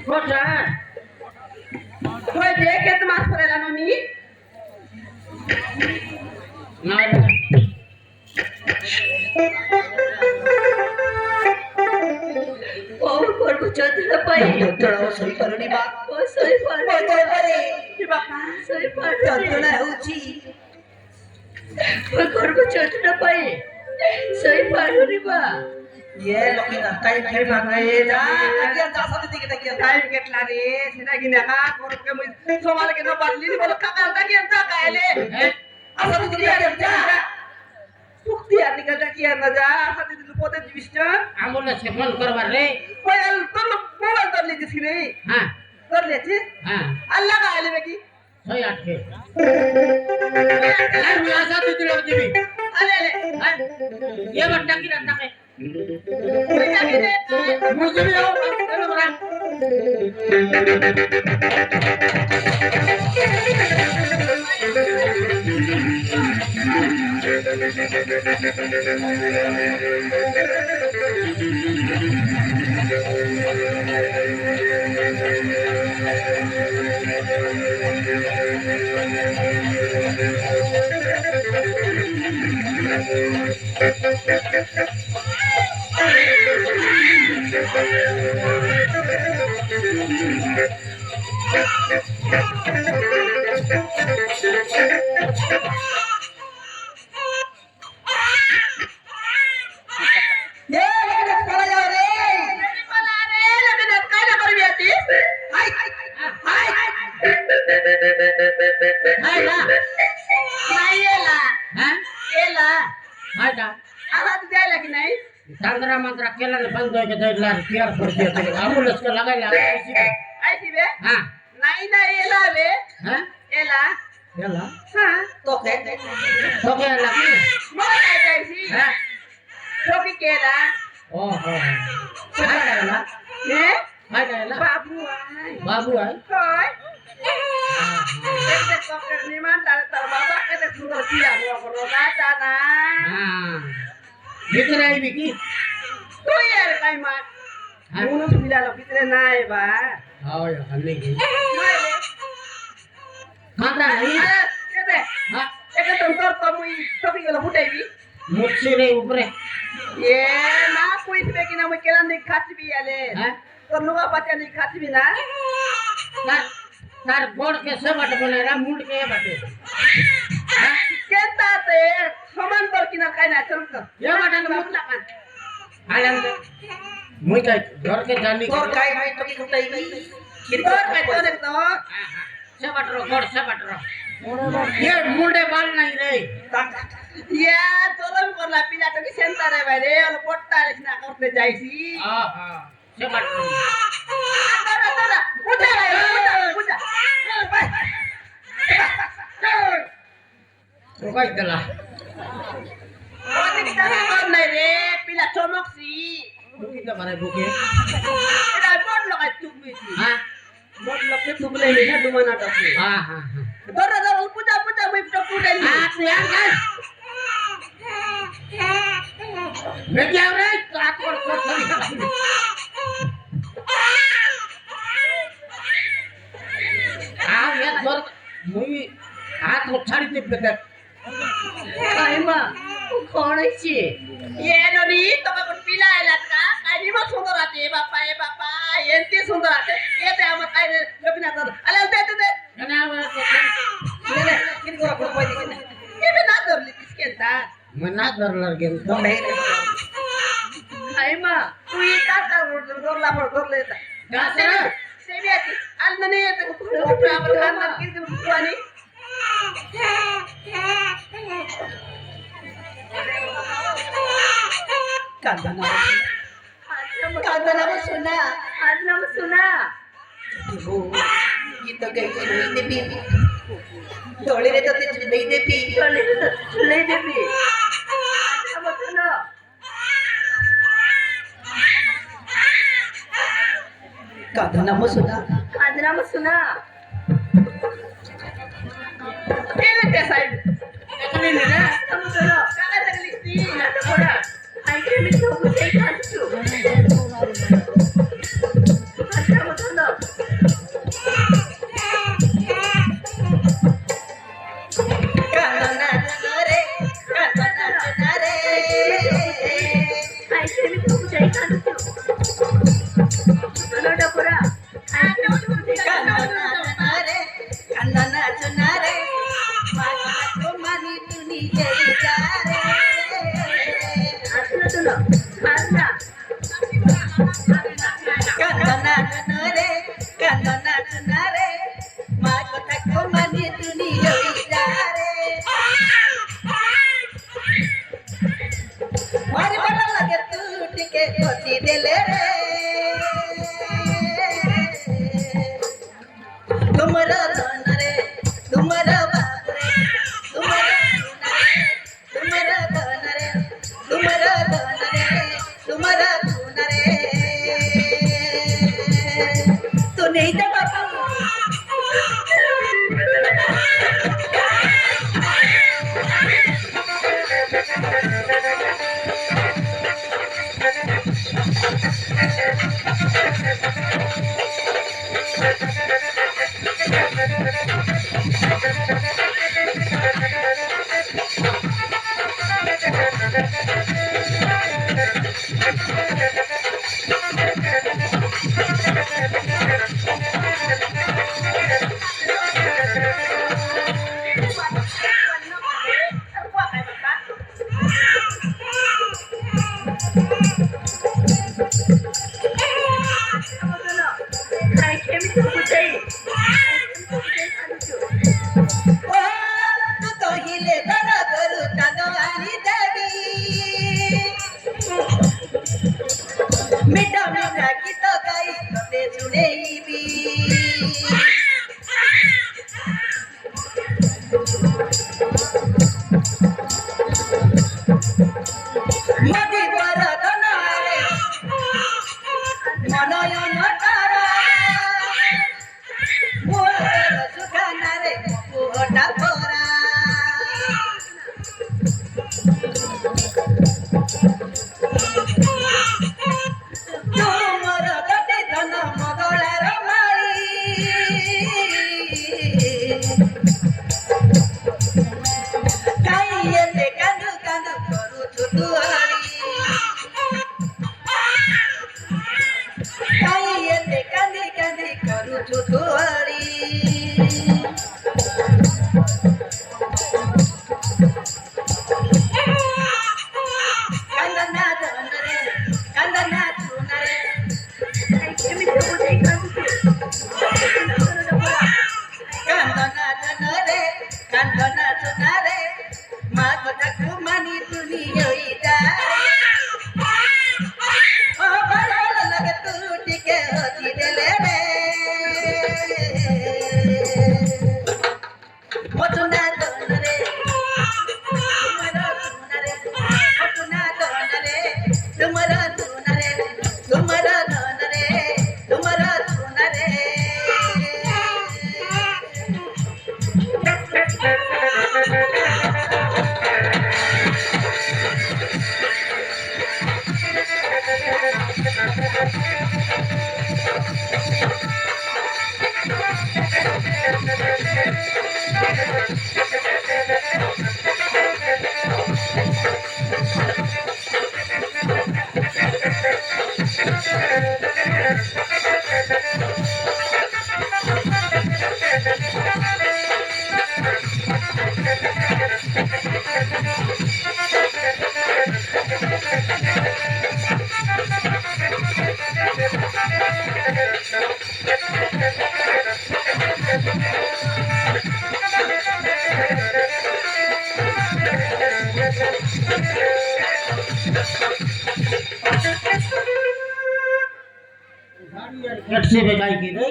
Kosan. Kau dia ket mas perela noni. Nada. Oh, korbo chotla pai. Toro soi paroni ba. Oh, soi par. Moto pare. Bapa, soi par. Tantona hauchi. Oh, korbo chotla pai. Soi par ni ba. Ye lokina time time Hey, na agian ta sa dik dik ya. Time घेतला रे सिधा गिन्या का कोण के मी सोमाला के न बादली नि बोल काका ता की अंता कायले Asa dik ya ya. सुक्ती आती का की न जा असा ती पोते दिविष्ट आम्हाला सेवन करवा रे पहिल तर मोबाईल तरली दिसकी रे हा तरल्याची हा अल्ला कायले बेकी 108 नाही मी असा तुझी होती मी अरे अरे ये बट्टा की रट्टा के मुझे भी आओ चलो बरा Ye lokina pala ya re. मला रे लग्न काय ना करवी आती Hai. Hai. हाय ना नाही येला हा येला हाय का आता तू द्यायला की नाही तांदरा मंत्रा केला ना बंद होय के दैला प्यार पडते आम्हाला का लगायला ऐसी बे हा नाही ना येला बे हा येला याला हा To ke. तो के लगी मला काय जायची हा टोपी केला ओ हो हाय का हे हाय का बाबू आहे बाबू आहे काय एकदा पकड निमान तर बाबा कदा सुंदर पिया हो राजा ना हा भीतर आहे बिकी तू यार काय मार म्हणून पिलाला पितरे नाही बा होय हल्ली घे नाही रे खांदा नाही येते हा एक तर मुई टोपी गेला फुटायची मुच्छी रे ऊपरे ये ना कोई बेकी ना मुई केला नहीं खाती भी आले हा तो लुगा पाचा नहीं खाती भी ना तार तार गोड़ के सब बट बोलेरा मुंड के बटे हा केंता ते समान पर किना काय ना चल कर ये बटन मुतला कान आनंद मुई काय घर के जानी Tor kai mai to ki kutai ki. Kiri तो काय तो देख तो सब बटरो गोड़ सब बटरो ये मुंडे बाल नहीं रे ये तोलम करला पिला तो की सेंटा रे भाई रे और पोट्टा रे ना करते जाईसी हां हां सब बटरो तोरा पूजा रे पूजा तो काय दला ओ दिखता कर नहीं रे पिला चमकसी बुकी तो मारे बुकी एदा बोर्ड लगा चुप में हां बोर्ड लगे चुप ले ना दुमना टसे हां हां तोरा तो पूजा पूजा मैं तो पूजा हां तू यार कर मैं क्या रे रात को थोड़ी आ ये जोर मुई हाथ उछाड़ी दे बेटा काय मा कोण आहे ये नोनी तो का पिला आला का काय मग सुंदर राहते बापा येते सुंदर राहते येते आम काय लग्न कर अरे दे दे दे ना Kiri kiri ko ko pwede ki. ये भी ना धरली तिसकेंता मना धरला गेल To mai. काय मा तू ये का धरला पण धरले येता का सर सेवी आती आज नाही येते कुठे आपण खानदान किती आणि Kanda na. Kanta na suna. Ano mo suna? Ibu. Ito kay Chuli Devi. Doli rin ito Chuli Devi. Chulay debi. Ano mo suna? Kanda na mo suna. Kanta na mo suna. Kailan ka sa'yo? Kanina na. Ano suna? Kakatagalis niya. Ano ko na? Ay, kaya may tubo sa ikanto. Ano mo suna? नेईबी मधी वरदनारे मनयन तारा मोर सुखानारे पोटा भरा तुमर गटे धन मदଳାର ମାଳି କାଇଁ ଏତେ କାନ୍ଦୁ କାନ୍ଦୁ କରୁଛୁ ଦୁଆଳି କାଇଁ ଏତେ କାନ୍ଦି କାନ୍ଦି କରୁଛୁ ଦୁଆଳି କାନ୍ଦନା ଧନରେ କାନ୍ଦନା ଧନରେ କାନ୍ଦନା ଧନରେ ମା କଥାକୁ ମାନି ଦୁନିଆ ଭଲ ଲାଗେ ତୁ ଟିକେ ହସି ଦେଲେ ରେ ପଟୁନା ଧନରେ ପଟୁନା ଧନରେ ତୁମର ଧନରେ ତୁମର ଧନରେ ତୁମର ଧନରେ कैसे बजाई की रे